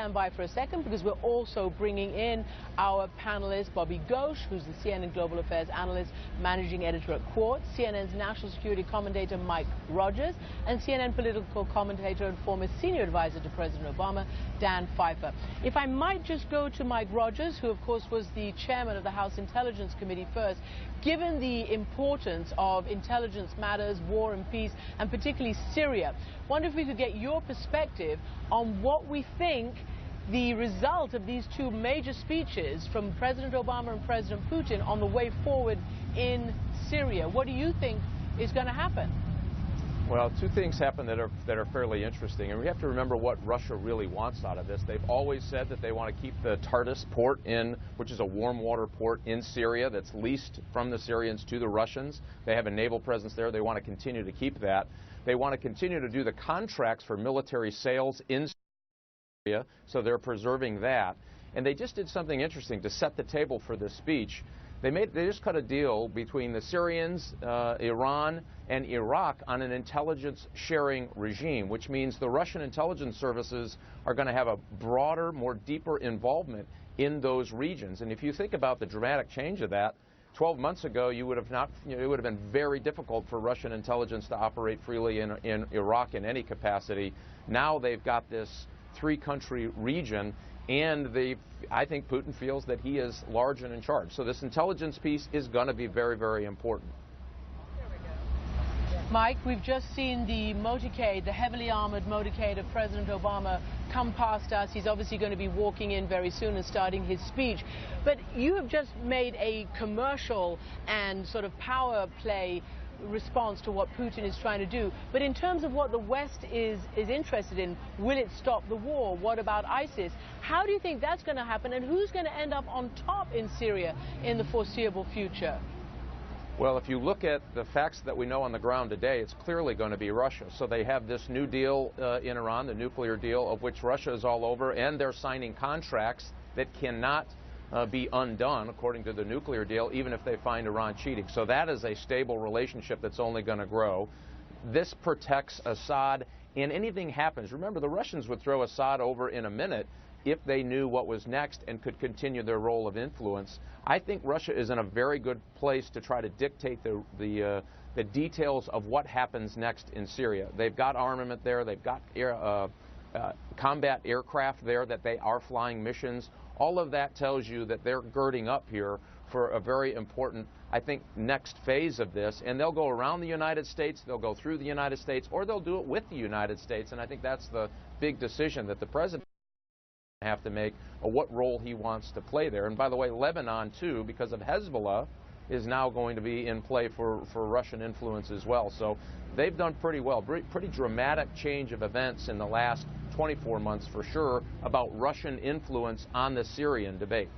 stand by for a second because we're also bringing in our panelist, Bobby Ghosh, who's the CNN Global Affairs analyst, managing editor at Quartz, CNN's national security commentator, Mike Rogers, and CNN political commentator and former senior advisor to President Obama, Dan Pfeiffer. If I might just go to Mike Rogers, who of course was the chairman of the House Intelligence Committee first, given the importance of intelligence matters, war and peace, and particularly Syria, wonder if we could get your perspective on what we think the result of these two major speeches from President Obama and President Putin on the way forward in Syria. What do you think is going to happen? Well, two things happen that are fairly interesting, and we have to remember what Russia really wants out of this. They've always said that they want to keep the Tartus port in, which is a warm water port in Syria that's leased from the Syrians to the Russians. They have a naval presence there. They want to continue to keep that. They want to continue to do the contracts for military sales in Syria, so they're preserving that. And they just did something interesting to set the table for this speech. They just cut a deal between the Syrians, Iran, and Iraq on an intelligence sharing regime, which means the Russian intelligence services are going to have a broader, more deeper involvement in those regions. And if you think about the dramatic change of that, 12 months ago, it would have been very difficult for Russian intelligence to operate freely in Iraq in any capacity. Now they've got this three-country region, and I think Putin feels that he is large and in charge. So this intelligence piece is going to be very, very important. Mike, we've just seen the motorcade, the heavily armored motorcade of President Obama come past us. He's obviously going to be walking in very soon and starting his speech. But you have just made a commercial and sort of power play response to what Putin is trying to do. But in terms of what the West is interested in, will it stop the war? What about ISIS? How do you think that's going to happen, and who's going to end up on top in Syria in the foreseeable future? Well, if you look at the facts that we know on the ground today, it's clearly going to be Russia. So they have this new deal in Iran, the nuclear deal, of which Russia is all over, and they're signing contracts that cannot be undone, according to the nuclear deal, even if they find Iran cheating. So that is a stable relationship that's only going to grow. This protects Assad, and anything happens. Remember, the Russians would throw Assad over in a minute if they knew what was next and could continue their role of influence. I think Russia is in a very good place to try to dictate the details of what happens next in Syria. They've got armament there. They've got combat aircraft there that they are flying missions. All of that tells you that they're girding up here for a very important, I think, next phase of this. And they'll go around the United States, they'll go through the United States, or they'll do it with the United States. And I think that's the big decision that the president have to make, what role he wants to play there. And by the way, Lebanon, too, because of Hezbollah, is now going to be in play for Russian influence as well. So they've done pretty well. Pretty dramatic change of events in the last 24 months for sure about Russian influence on the Syrian debate.